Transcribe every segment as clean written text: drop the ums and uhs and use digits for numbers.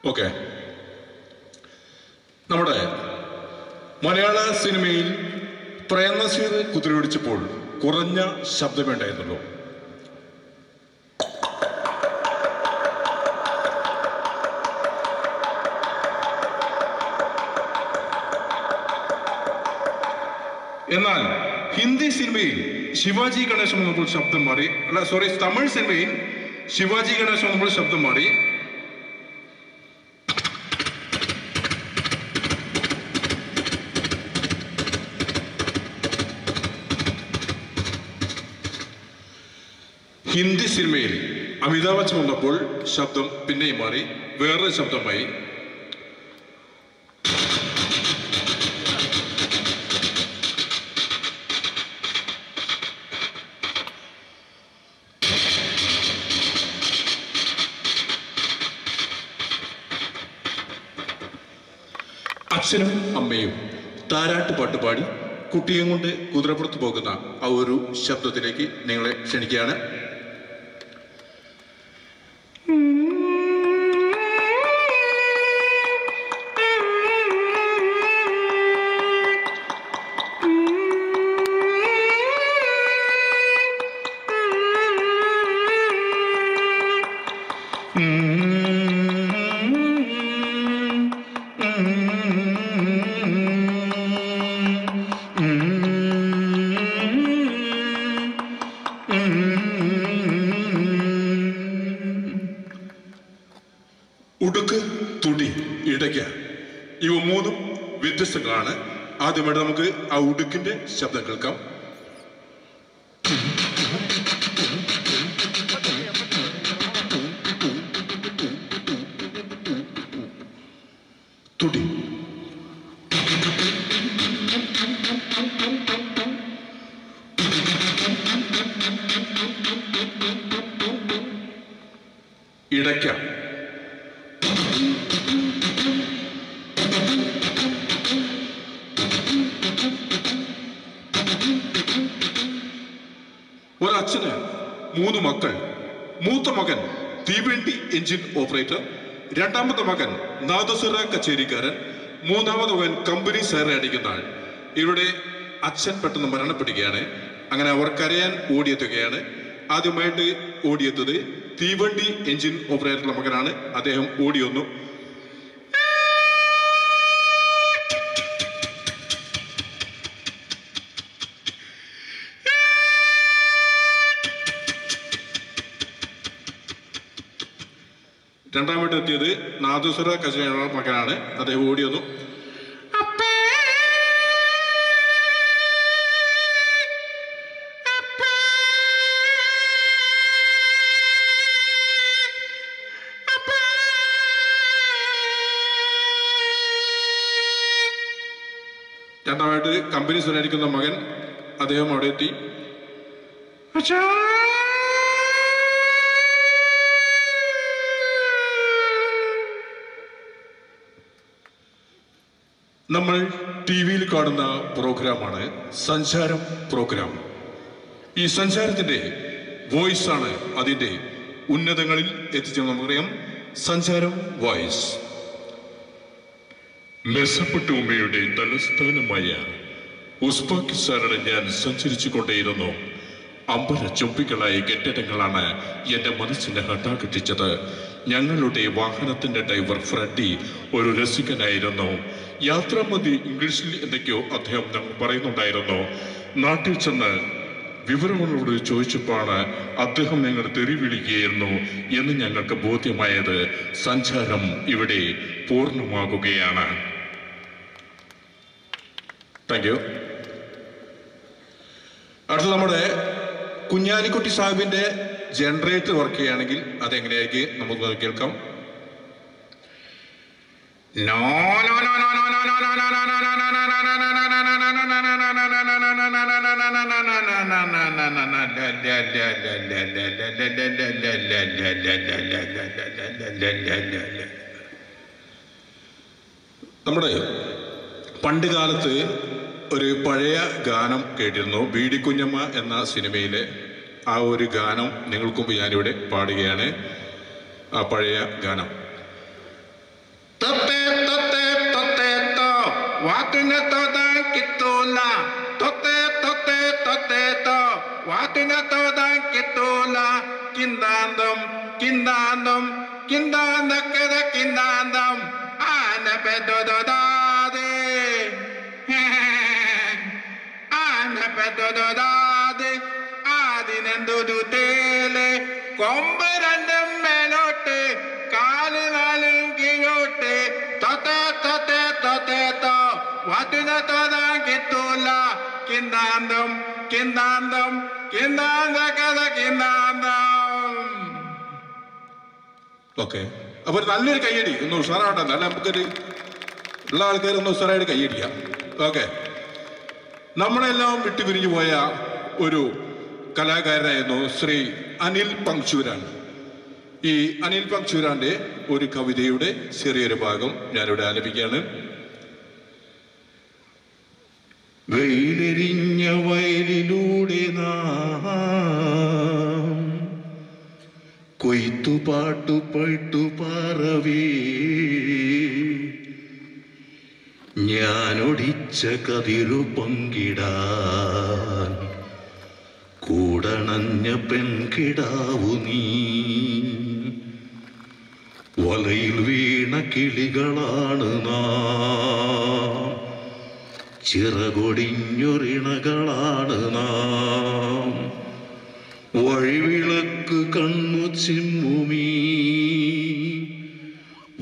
Okay, നമ്മുടെ മലയാള സിനിമയിൽ പ്രേംനസീർ കുതിരയോടിച്ചപ്പോൾ കുറഞ്ഞ ശബ്ദമേ ഉണ്ടായിരുന്നുള്ളൂ. എന്നാൽ ഹിന്ദി സിനിമയിൽ ശിവാജി ഗണേശൻ വന്നപ്പോൾ ശബ്ദം മാറി. തമിഴ് സിനിമയിൽ ശിവാജി ഗണേശൻ വന്നപ്പോൾ ശബ്ദം മാറി. ഹിന്ദി സിനിമയിൽ അമിതാഭ് ബച്ചൻ വന്നപ്പോൾ ശബ്ദം പിന്നെയും മാറി, വേറൊരു ശബ്ദമായി. അച്ഛനും അമ്മയും താരാട്ട് പാട്ടുപാടി കുട്ടിയും കൊണ്ട് കുതിരപ്പുറത്ത് പോകുന്ന ആ ഒരു ശബ്ദത്തിലേക്ക് നിങ്ങളെ ക്ഷണിക്കുകയാണ്. ഉടുക്ക്, തുടി, ഇടയ്ക്ക, ഇവ മൂന്നും വ്യത്യസ്തങ്ങളാണ്. ആദ്യമായിട്ട് നമുക്ക് ആ ഉടുക്കിന്റെ ശബ്ദം കേൾക്കാം. തുടി, ഇടയ്ക്ക, ഒരച്ഛന് 3 മക്കൾ. മൂത്ത മകൻ തീവണ്ടി എഞ്ചിൻ ഓപ്പറേറ്റർ, രണ്ടാമത്തെ മകൻ നാദസ്വര കച്ചേരിക്കാരൻ, മൂന്നാമത്തെ മകൻ കമ്പനി സേറ അടിക്കുന്ന ആൾ. ഇവിടെ അച്ഛൻ പെട്ടെന്ന് മരണപ്പെടുകയാണ്. അങ്ങനെ അവർ കരയാൻ ഓടിയെത്തുകയാണ്. ആദ്യമായിട്ട് ഓടിയെത്തത് തീവണ്ടി എഞ്ചിൻ ഓപ്പറേറ്ററുടെ മകനാണ്. അദ്ദേഹം ഓടി വന്നു. രണ്ടാമത്തെ എത്തിയത് നാദസ്വര കച്ചേരിയുടെ മകനാണ്. അദ്ദേഹം ഓടി വന്നു. രണ്ടാമായിട്ട് കമ്പനി സ്വരായിരിക്കുന്ന മകൻ, അദ്ദേഹം അവിടെ എത്തി. നമ്മൾ ടി വിയിൽ കാണുന്ന പ്രോഗ്രാമാണ് സഞ്ചാരം പ്രോഗ്രാം. ഈ സഞ്ചാരത്തിന്റെ വോയിസ് ആണ് അതിന്റെ ഉന്നതങ്ങളിൽ എത്തിച്ചത്. നമുക്കറിയാം, സഞ്ചാരം വോയിസ്. മെസപ്പൊട്ടേമിയയുടെ തലസ്ഥാനമായ ഉസ്ബെക്കിസ്ഥാനിൽ ഞാൻ സഞ്ചരിച്ചു കൊണ്ടേയിരുന്നു. അമ്പര ചുംബികളായ കെട്ടിടങ്ങളാണ് എന്റെ മനസ്സിനെ ഹഠാകെട്ടിച്ചത്. ഞങ്ങളുടെ വാഹനത്തിന്റെ ഡ്രൈവർ ഫ്രെഡി ഒരു രസികനായിരുന്നു. യാത്രാമധ്യേ ഇംഗ്ലീഷിൽ എന്തൊക്കെയോ അദ്ദേഹം ഞങ്ങൾ പറയുന്നുണ്ടായിരുന്നു. നാട്ടിൽ ചെന്ന് വിവരങ്ങളോട് ചോദിച്ചപ്പോഴാണ് അദ്ദേഹം ഞങ്ങൾ തെറി വിളിക്കുകയായിരുന്നു എന്ന് ഞങ്ങൾക്ക് ബോധ്യമായത്. സഞ്ചാരം ഇവിടെ പൂർണ്ണമാകുകയാണ്. Thank you. അടുത്ത നമ്മുടെ കുഞ്ഞാലിക്കുട്ടി സാഹിബിന്റെ ജനറേറ്റർ വർക്ക് ചെയ്യുകയാണെങ്കിൽ അതെങ്ങനെയായിരിക്കും നമുക്ക് കേൾക്കാം. No, no, no, no, no, no, no, no, no, no, no, no, no, no, no, no, no, no, നമ്മുടെ പണ്ട് കാലത്ത് ഒരു പഴയ ഗാനം കേട്ടിരുന്നു. ബീഡി കുഞ്ഞമ്മ എന്ന സിനിമയിലെ ആ ഒരു ഗാനം നിങ്ങൾക്ക് മുമ്പ് ഞാനിവിടെ പാടുകയാണ്. ആ പഴയ ഗാനം. കൊമ്പ് രണ്ടും മേലോട്ട് കാല് നാലും കീഴോട്ട് തൊത്തേ തൊത്തേ തൊത്തേ തോ വാട്ടിനെ തോതാൻ കിട്ടൂല കിന്താന്തം കിന്താന്തം കിന്താന്ത കഥ കിന്താന്തം. ഓക്കെ, അപ്പൊ നല്ലൊരു കയ്യടി ഒന്ന് ഉഷാറാവട്ടെ. നല്ല നമുക്കൊരു ഉള്ള ആൾക്കാർ ഒന്ന് ഉഷാറായിട്ട് കയ്യടിക്കാം. ഓക്കെ, നമ്മളെല്ലാം വിട്ടുപിരിഞ്ഞു പോയ ഒരു കലാകാരനായിരുന്നു ശ്രീ അനിൽ പങ്ചൂരാൻ. ഈ അനിൽ പങ്ചൂരാന്റെ ഒരു കവിതയുടെ ചെറിയൊരു ഭാഗം ഞാനിവിടെ ആലപിക്കുകയാണ്. വെയിലെരിഞ്ഞ വയലിലൂടെ നാം കൊയ്ത്തുപാട്ടു പട്ടു പാറവേ, ഞാനൊടിച്ച കതിരു പങ്കിടാൻ കൂടണഞ്ഞ പെൺകിടാവു നീ. വലയിൽ വീണ കിളികളാണ് നാം, ചിറകൊടിഞ്ഞൊരിണകളാണ് നാം. വഴിവിളക്ക് കണ്ണു ചിമ്മുമീ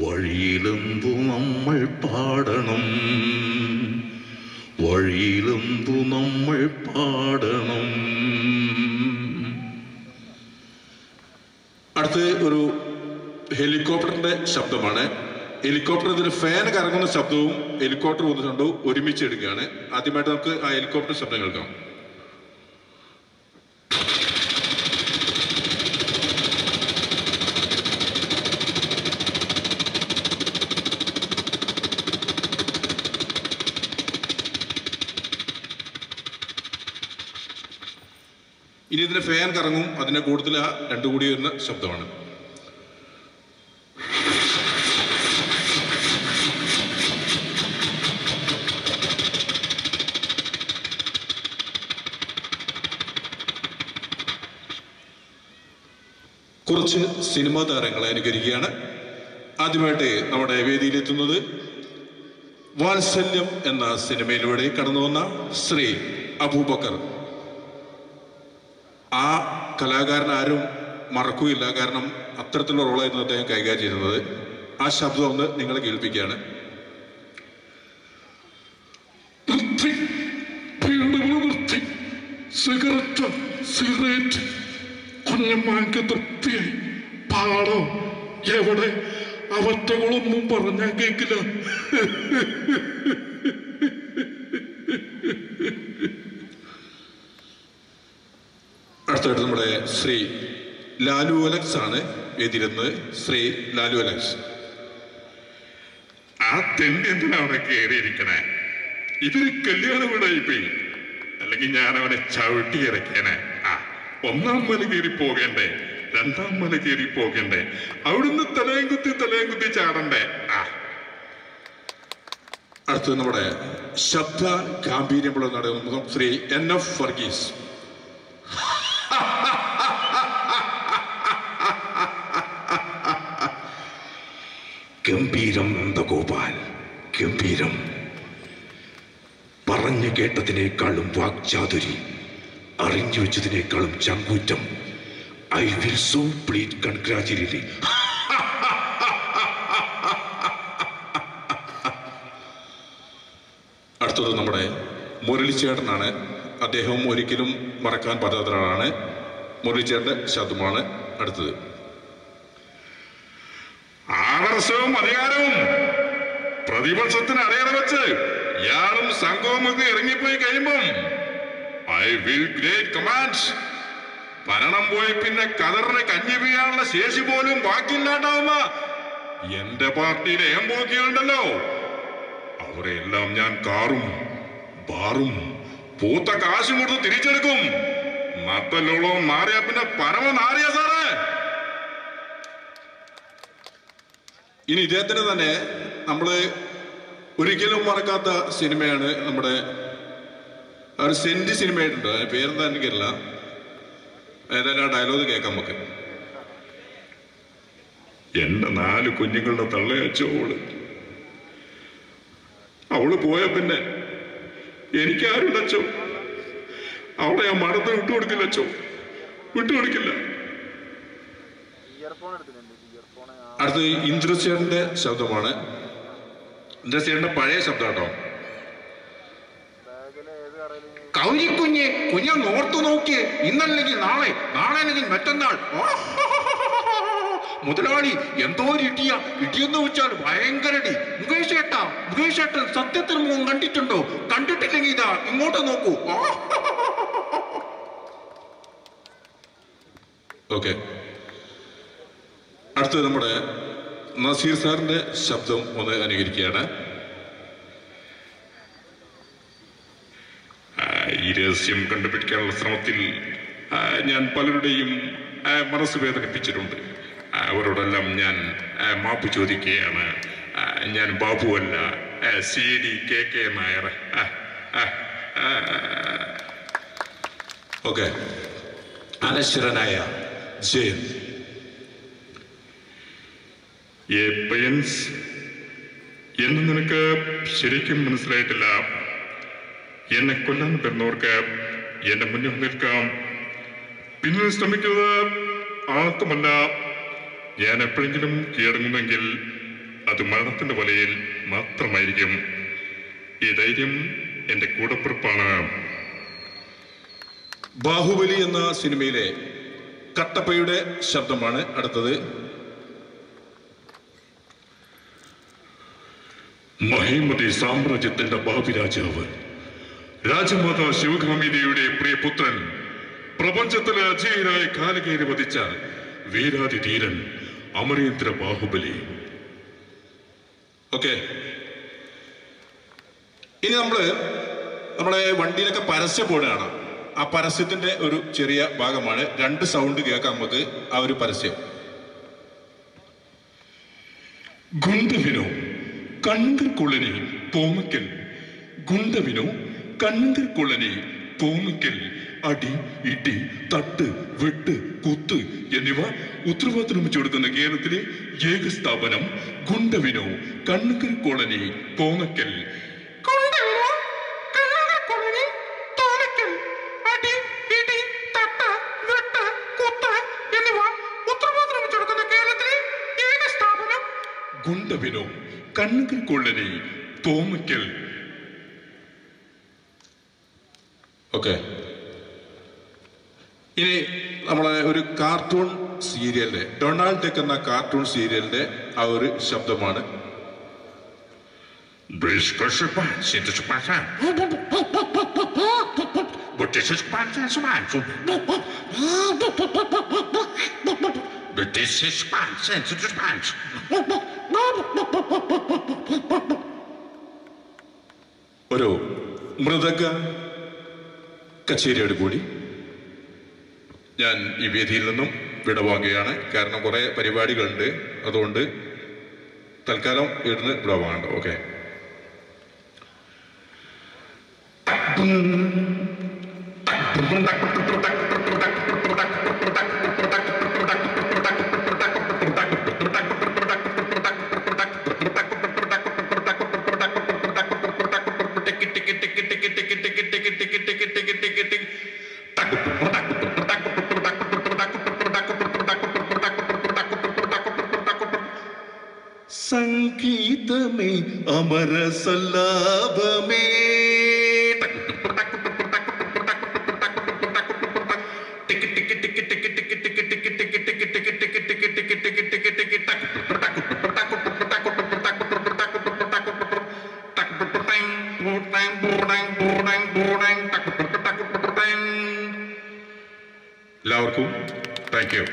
വഴിയിലെന്തു നമ്മൾ പാടണം, വഴിയിലെന്തു നമ്മൾ പാടണം. അടുത്ത് ഒരു ഹെലികോപ്റ്ററിന്റെ ശബ്ദമാണ്. ഹെലികോപ്റ്റർ ഇതിന് ഫാൻ കറങ്ങുന്ന ശബ്ദവും ഹെലികോപ്റ്റർ വന്നിട്ടുണ്ടോ ഒരുമിച്ച് എടുക്കുകയാണ്. ആദ്യമായിട്ട് നമുക്ക് ആ ഹെലികോപ്റ്റർ ശബ്ദം കേൾക്കാം. ഇനി ഇതിന് ഫാൻ കറങ്ങും, അതിനെ കൂടുതൽ ആ രണ്ടു കൂടി വരുന്ന ശബ്ദമാണ്. കുറച്ച് സിനിമാ താരങ്ങളെ അനുകരിക്കുകയാണ്. ആദ്യമായിട്ട് നമ്മുടെ വേദിയിലെത്തുന്നത് വാത്സല്യം എന്ന സിനിമയിലൂടെ കടന്നു വന്ന ശ്രീ അബൂബക്കർ. ആ കലാകാരൻ ആരും മറക്കുകയില്ല, കാരണം അത്തരത്തിലുള്ള റോളായിരുന്നു അദ്ദേഹം കൈകാര്യം ചെയ്യുന്നത്. ആ ശബ്ദം ഒന്ന് നിങ്ങളെ കേൾപ്പിക്കുകയാണ്. സിഗരറ്റ് കുഞ്ഞമ്മാക്ക് തൃപ്തിയായി. പാടോ എവിടെ അവറ്റകളൊന്നും പറഞ്ഞാൽ കേക്കില്ല. അടുത്തായിട്ട് നമ്മുടെ ശ്രീ ലാലു അലക്സ് ആണ് വേദിയിലെന്ന്. ശ്രീ ലാലു അലക്സ്. ആ തെണ്ടി എന്തിനാ അവിടെ കയറിയിരിക്കണേ? ഇതൊരു കല്യാണ വീടായിപ്പോയി. അല്ലെങ്കിൽ ഞാൻ അവനെ ചവിട്ടി ഇറക്കിയനെ. ആ, ഒന്നാം മല കയറി പോകണ്ടേ, രണ്ടാം മല കയറി പോകണ്ടേ, അവിടുന്ന് തലയും കുത്തി ചാടണ്ടേ. ആ, അടുത്തത് നമ്മുടെ ശബ്ദ ഗാംഭീര്യമുള്ള നടൻ ശ്രീ NF വർഗീസ്. ഗംഭീരം നന്ദഗോപാൽ, ഗംഭീരം. പറഞ്ഞു കേട്ടതിനേക്കാളും വാക്ചാതുരി, അറിഞ്ഞു വെച്ചതിനേക്കാളും ചങ്കൂറ്റം. ഐ വിൽ സോ പ്ലീറ്റ് കൺഗ്രാജുലേറ്റ്. അടുത്തത് നമ്മുടെ മുരളിച്ചേട്ടനാണ്. അദ്ദേഹം ഒരിക്കലും മറക്കാൻ പറ്റാത്ത ഒരാളാണ്. മുരളിച്ചേട്ടന്റെ ശബ്ദമാണ് അടുത്തത്. ആദർശവും അധികാരവും പ്രതിപക്ഷത്തിന് അറിയാതെ വെച്ച് ഇയാളും സംഘവും ഒക്കെ ഇറങ്ങിപ്പോയി കഴിയുമ്പം ഐ വിൽ ഗ്രേറ്റ് കമാൻഡ്സ്. ഭരണം പോയി പിന്നെ കതറിന് കഞ്ഞി വീഴാനുള്ള ശേഷി പോലും ബാക്കിയില്ലാണ്ടാവുന്ന എന്റെ പാർട്ടിയിലെ എംബോക്കിയുണ്ടല്ലോ, അവരെല്ലാം ഞാൻ കാറും ബാറും പൂത്ത കാശും കൊടുത്ത് തിരിച്ചെടുക്കും. നത്തല്ലോളം നാറിയ പിന്നെ പരമ നാറിയ സാറേ. ഇനി ഇദ്ദേഹത്തിന് തന്നെ നമ്മള് ഒരിക്കലും മറക്കാത്ത സിനിമയാണ് നമ്മുടെ ഒരു സെന്റ് സിനിമയായിട്ടുണ്ട്. അതിന് പേരെന്താ എനിക്കറിയില്ല. ഏതായാലും ആ ഡയലോഗ് കേൾക്കാം നമുക്ക്. എന്റെ 4 കുഞ്ഞുങ്ങളുടെ തള്ളയച്ചോള്, അവള് പോയ പിന്നെ എനിക്കാരുണ്ടച്ചോ, അവളെ ഞാൻ മറന്ന് വിട്ടുകൊടുക്കില്ലച്ചോ, വിട്ടുകൊടുക്കില്ല. അടുത്ത് ഇന്ദ്രസേനന്റെ ശബ്ദമാണ്. ഇന്ദ്രസേനന്റെ പഴയ ശബ്ദം കേട്ടോ. കൗരിക്കുഞ്ഞ് കുഞ്ഞൊന്ന് ഓർത്തു നോക്കിയേ, ഇന്നല്ലെങ്കിൽ നാളെ, നാളെ അല്ലെങ്കിൽ മറ്റന്നാൾ. മുതലാളി എന്തോ ഒരു ഇടിയെന്ന് വെച്ചാൽ ഭയങ്കര ഇടി. മുകേഷ് ഏട്ടൻ സത്യത്തിൽ മുഖം കണ്ടിട്ടുണ്ടോ? കണ്ടിട്ടില്ലെങ്കിൽ ഇതാ ഇങ്ങോട്ട് നോക്കൂ. ഓക്കെ, അടുത്തത് നമ്മുടെ നസീർ സാറിന്റെ ശബ്ദം ഒന്ന് അനുകരിക്കുകയാണ്. ഈ രഹസ്യം കണ്ടുപിടിക്കാനുള്ള ശ്രമത്തിൽ ഞാൻ പലരുടെയും മനസ്സ് വേദനിപ്പിച്ചിട്ടുണ്ട്. അവരോടെല്ലാം ഞാൻ മാപ്പ് ചോദിക്കുകയാണ്. ഞാൻ ബാബുവല്ല, CD KK നായർ. ഓക്കെ, അനശ്വരനായ ജയൻ. എന്ന് നിനക്ക് ശരിക്കും മനസ്സിലായിട്ടില്ല. എന്നെ കൊല്ലാൻ വരുന്നവർക്ക് എന്റെ മുന്നിൽ നിൽക്കാം. പിന്നെ ശ്രമിക്കുന്നത് ആർക്കുമല്ല. ഞാൻ എപ്പോഴെങ്കിലും കീഴടങ്ങുമെങ്കിൽ അത് മരണത്തിന്റെ വലയിൽ മാത്രമായിരിക്കും. ഈ ധൈര്യം എന്റെ കൂടപ്പിറപ്പാണ്. ബാഹുബലി എന്ന സിനിമയിലെ കട്ടപ്പയുടെ ശബ്ദമാണ് അടുത്തത്. മഹിമതി സാമ്രാജ്യത്തിന്റെ ഭാവി രാജാവ്, രാജമാതാ ശിവകാമി ദേവിയുടെ പ്രിയപുത്രൻ, പ്രപഞ്ചത്തിലെ അജയനായ കാലകേരി വധിച്ച വീരാതിധീരൻ അമരേന്ദ്ര ബാഹുബലി. ഓക്കെ, ഇനി നമ്മളെ വണ്ടിയിലൊക്കെ പരസ്യം പോടുകയാണ്. ആ പരസ്യത്തിന്റെ ഒരു ചെറിയ ഭാഗമാണ്. 2 സൗണ്ട് കേൾക്കാം നമുക്ക്. ആ ഒരു പരസ്യം. ഗുണ്ടവിനോ കണ്ണുകൾ കൊള്ളനി തോമക്കൽ, ഗുണ്ടവിനോ കണ്ണുകൾ കൊള്ളനി തോമക്കൽ. അടി, ഇടി, തട്ട്, വെട്ട്, കുത്ത് എന്നിവ ഉത്തരവാദിത്തം വെച്ചു കൊടുക്കുന്ന കേരളത്തിലെ ഏക സ്ഥാപനം ഗുണ്ടവിനോ കണ്ണുകൾ കോളനി തോമക്കൽ. ഗുണ്ടവിനോ കണ്ണുകൾ കൊള്ളനി തോമക്കൽ. ഓക്കെ, ഇനി നമ്മളെ ഒരു കാർട്ടൂൺ സീരിയലിന്റെ ഡൊണാൾഡ് ഡക്ക് എന്ന കാർട്ടൂൺ സീരിയലിന്റെ ആ ഒരു ശബ്ദമാണ്. ഒരു മൃദംഗ കച്ചേരിയോട് കൂടി ഞാൻ ഈ വേദിയിൽ നിന്നും വിടവാങ്ങുകയാണ്. കാരണം കുറെ പരിപാടികളുണ്ട്. അതുകൊണ്ട് തൽക്കാലം ഇവിടുന്ന് വിടവാങ്ങണ്ട. ഓക്കെ, സംഗീതമേ അമര സല്ലാപമേ. എല്ലാവർക്കും താങ്ക് യു.